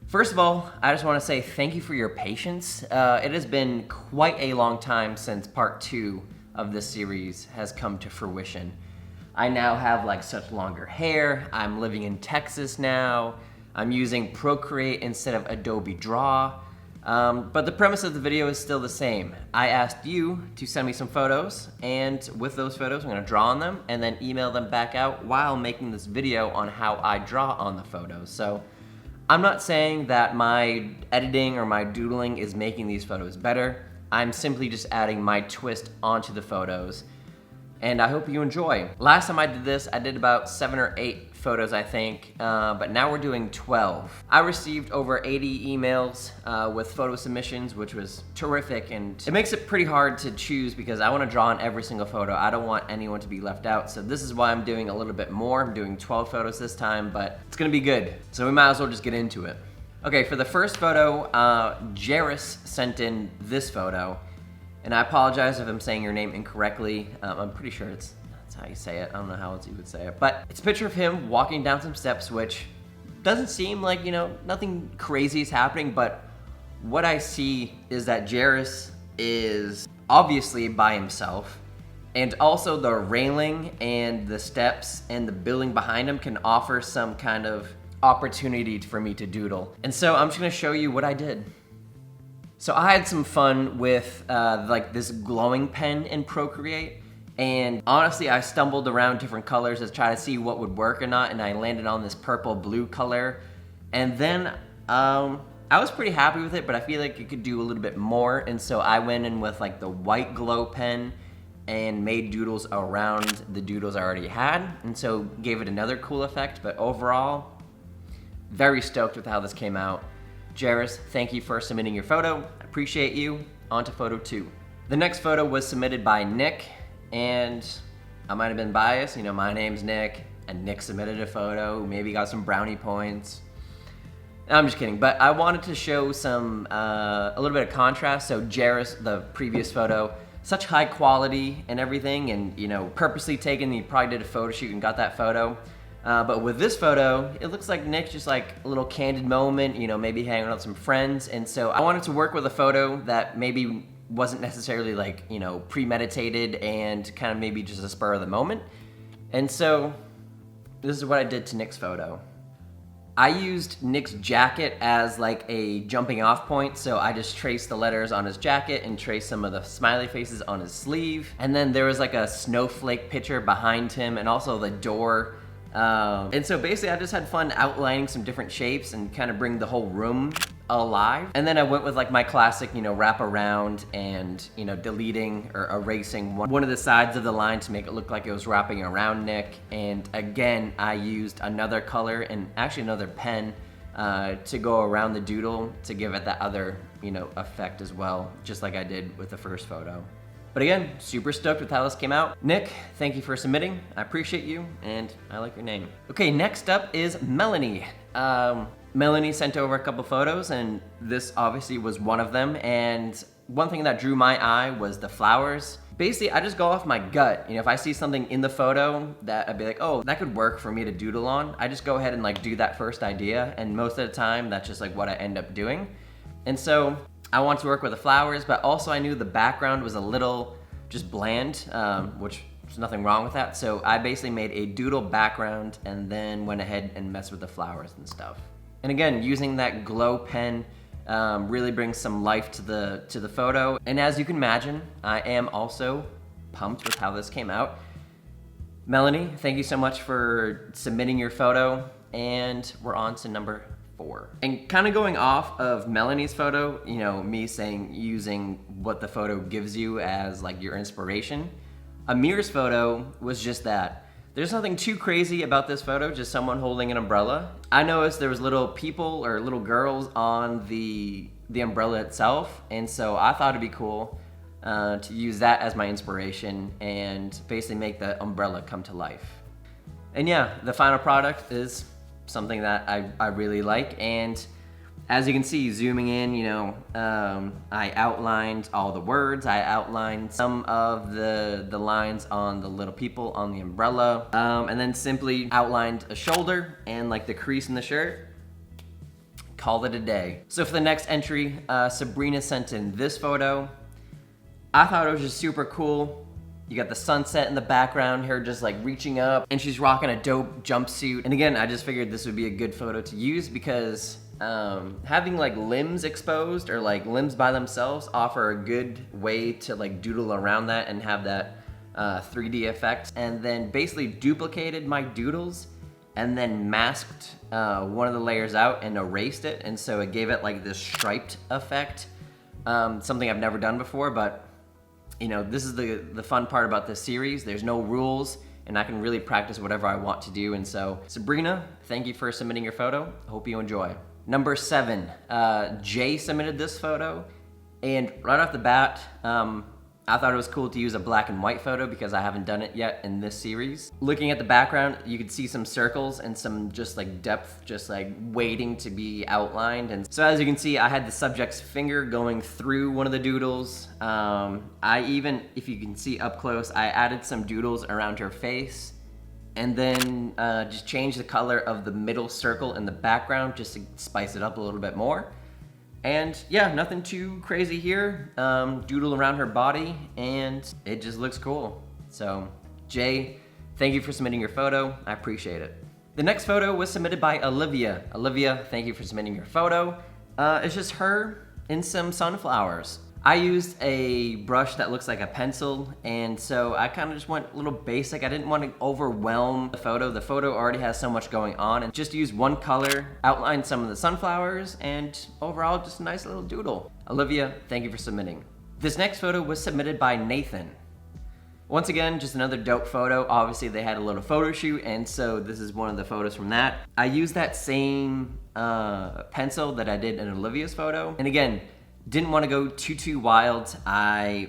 First of all, I just want to say thank you for your patience. It has been quite a long time since part 2 of this series has come to fruition. I now have like such longer hair. I'm living in Texas now. I'm using Procreate instead of Adobe Draw. But the premise of the video is still the same. I asked you to send me some photos, and with those photos, I'm gonna draw on them and then email them back out while making this video on how I draw on the photos. So I'm not saying that my editing or my doodling is making these photos better. I'm simply just adding my twist onto the photos, and I hope you enjoy. Last time I did this, I did about 7 or 8 photos, I think, but now we're doing 12. I received over 80 emails with photo submissions, which was terrific, and it makes it pretty hard to choose because I want to draw on every single photo. I don't want anyone to be left out, so this is why I'm doing a little bit more. I'm doing 12 photos this time, but it's gonna be good, so we might as well just get into it. Okay, for the first photo, Jairus sent in this photo, and I apologize if I'm saying your name incorrectly. I'm pretty sure that's how you say it. I don't know how else you would say it, but it's a picture of him walking down some steps, which doesn't seem like, nothing crazy is happening, but what I see is that Jairus is obviously by himself, and also the railing and the steps and the building behind him can offer some kind of opportunity for me to doodle. And so I'm just gonna show you what I did. So I had some fun with like this glowing pen in Procreate, and honestly I stumbled around different colors to try to see what would work or not, and I landed on this purple blue color, and then I was pretty happy with it, but I feel like it could do a little bit more, and so I went in with like the white glow pen and made doodles around the doodles I already had, and so gave it another cool effect. But overall, very stoked with how this came out. Jairus, thank you for submitting your photo. I appreciate you. On to photo 2. The next photo was submitted by Nick, and I might have been biased. My name's Nick, and Nick submitted a photo, maybe got some brownie points. I'm just kidding, but I wanted to show some, a little bit of contrast. So Jairus, the previous photo, such high quality and everything, and purposely taken. He probably did a photo shoot and got that photo. But with this photo, it looks like Nick's just like a little candid moment, maybe hanging out with some friends. And so I wanted to work with a photo that maybe wasn't necessarily like, premeditated and kind of maybe just a spur of the moment. And so this is what I did to Nick's photo. I used Nick's jacket as like a jumping off point, so I just traced the letters on his jacket and traced some of the smiley faces on his sleeve. And then there was like a snowflake picture behind him and also the door. And so basically I just had fun outlining some different shapes and kind of bring the whole room alive. And then I went with like my classic, wrap around and, deleting or erasing one of the sides of the line to make it look like it was wrapping around Nick. And again, I used another color and actually another pen to go around the doodle to give it that other, effect as well, just like I did with the first photo. But again, super stoked with how this came out. Nick, thank you for submitting. I appreciate you, and I like your name. Okay, next up is Melanie. Melanie sent over a couple photos, and this obviously was one of them. And one thing that drew my eye was the flowers. Basically, I just go off my gut. If I see something in the photo that I'd be like, oh, that could work for me to doodle on, I just go ahead and like do that first idea. And most of the time, that's just like what I end up doing. And so I wanted to work with the flowers, but also I knew the background was a little just bland, which there's nothing wrong with that. So I basically made a doodle background and then went ahead and messed with the flowers and stuff. And again, using that glow pen really brings some life to the photo. And as you can imagine, I am also pumped with how this came out. Melanie, thank you so much for submitting your photo, and we're on to number 4. And kind of going off of Melanie's photo, me saying using what the photo gives you as like your inspiration, Amir's photo was just that. There's nothing too crazy about this photo, just someone holding an umbrella. I noticed there was little people or little girls on the umbrella itself, and so I thought it'd be cool to use that as my inspiration and basically make the umbrella come to life. And yeah, the final product is something that I really like, and as you can see, zooming in, I outlined all the words, I outlined some of the lines on the little people on the umbrella, and then simply outlined a shoulder and like the crease in the shirt. call it a day. So for the next entry, Sabrina sent in this photo. I thought it was just super cool. You got the sunset in the background, her just like reaching up, and she's rocking a dope jumpsuit. And again, I just figured this would be a good photo to use because having like limbs exposed or like limbs by themselves offer a good way to like doodle around that and have that 3D effect. And then basically duplicated my doodles and then masked one of the layers out and erased it. And so it gave it like this striped effect, something I've never done before, but you know, this is the fun part about this series. There's no rules, and I can really practice whatever I want to do. And so, Sabrina, thank you for submitting your photo. I hope you enjoy. Number 7, Jay submitted this photo, and right off the bat, I thought it was cool to use a black and white photo because I haven't done it yet in this series. Looking at the background, you could see some circles and some just like depth, just like waiting to be outlined. And so as you can see, I had the subject's finger going through one of the doodles. I even, if you can see up close, I added some doodles around her face and then just changed the color of the middle circle in the background just to spice it up a little bit more. And yeah, nothing too crazy here. Doodle around her body, and it just looks cool. So, Jay, thank you for submitting your photo. I appreciate it. The next photo was submitted by Olivia. Olivia, thank you for submitting your photo. It's just her in some sunflowers. I used a brush that looks like a pencil, and so I kind of just went a little basic. I didn't want to overwhelm the photo. The photo already has so much going on, and just use one color, outline some of the sunflowers, and overall just a nice little doodle. Olivia, thank you for submitting. This next photo was submitted by Nathan. Once again, just another dope photo. Obviously they had a little photo shoot, and so this is one of the photos from that. I used that same pencil that I did in Olivia's photo, and again, didn't want to go too wild. I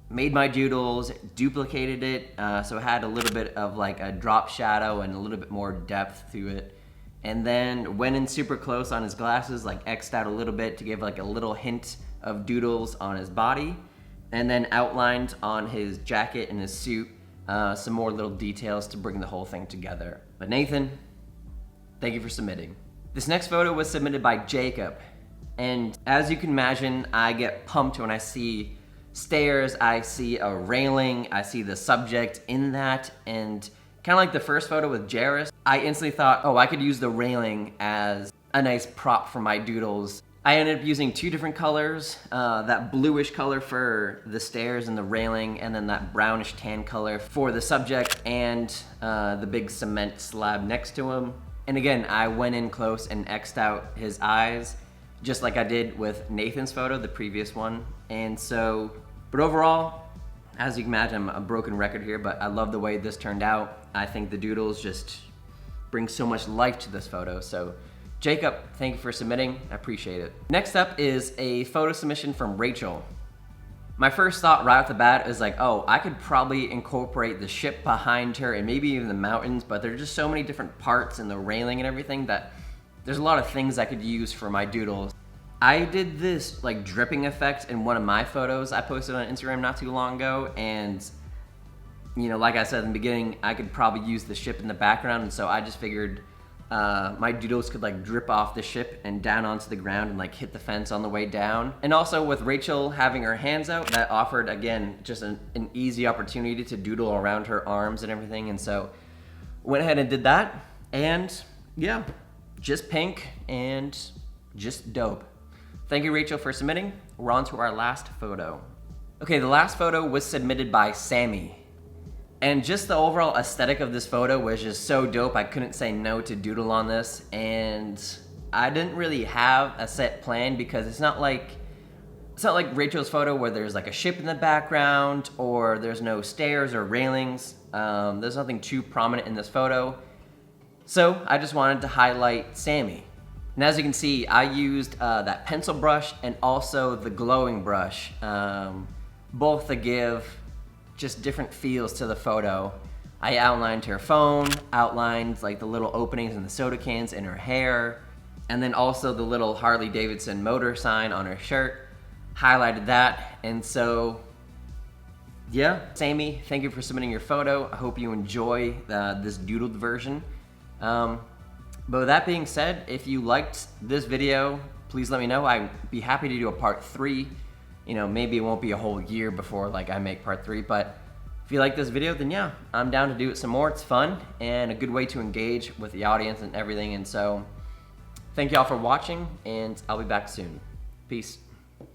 made my doodles, duplicated it, so it had a little bit of like a drop shadow and a little bit more depth to it. And then went in super close on his glasses, like X'd out a little bit to give like a little hint of doodles on his body. And then outlined on his jacket and his suit, some more little details to bring the whole thing together. But Nathan, thank you for submitting. This next photo was submitted by Jacob. And as you can imagine, I get pumped when I see stairs, I see a railing, I see the subject in that, and kind of like the first photo with Jairus, I instantly thought, oh, I could use the railing as a nice prop for my doodles. I ended up using 2 different colors, that bluish color for the stairs and the railing, and then that brownish tan color for the subject and the big cement slab next to him. And again, I went in close and X'd out his eyes, just like I did with Nathan's photo, the previous one. And so, but overall, as you can imagine, I'm a broken record here, but I love the way this turned out. I think the doodles just bring so much life to this photo. So Jacob, thank you for submitting, I appreciate it. Next up is a photo submission from Rachel. My first thought right off the bat is like, oh, I could probably incorporate the ship behind her and maybe even the mountains, but there's just so many different parts and the railing and everything that there's a lot of things I could use for my doodles. I did this like dripping effect in one of my photos I posted on Instagram not too long ago, and you know, like I said in the beginning, I could probably use the ship in the background, and so I just figured my doodles could like drip off the ship and down onto the ground and like hit the fence on the way down. And also with Rachel having her hands out, that offered again just an easy opportunity to doodle around her arms and everything, and so went ahead and did that, and yeah, just pink and just dope. Thank you, Rachel, for submitting. We're on to our last photo. Okay, the last photo was submitted by Sammy. And just the overall aesthetic of this photo was just so dope, I couldn't say no to doodle on this. And I didn't really have a set plan because it's not like Rachel's photo where there's like a ship in the background or there's no stairs or railings. There's nothing too prominent in this photo. So I just wanted to highlight Sammy. And as you can see, I used that pencil brush and also the glowing brush, both to give just different feels to the photo. I outlined her phone, outlined like the little openings in the soda cans in her hair, and then also the little Harley Davidson motor sign on her shirt, highlighted that. And so yeah, Sammy, thank you for submitting your photo. I hope you enjoy this doodled version. But with that being said, if you liked this video, please let me know. I'd be happy to do a part 3. You know, maybe it won't be a whole year before like I make part 3, but if you like this video, then yeah, I'm down to do it some more. It's fun and a good way to engage with the audience and everything. And so thank y'all for watching, and I'll be back soon. Peace.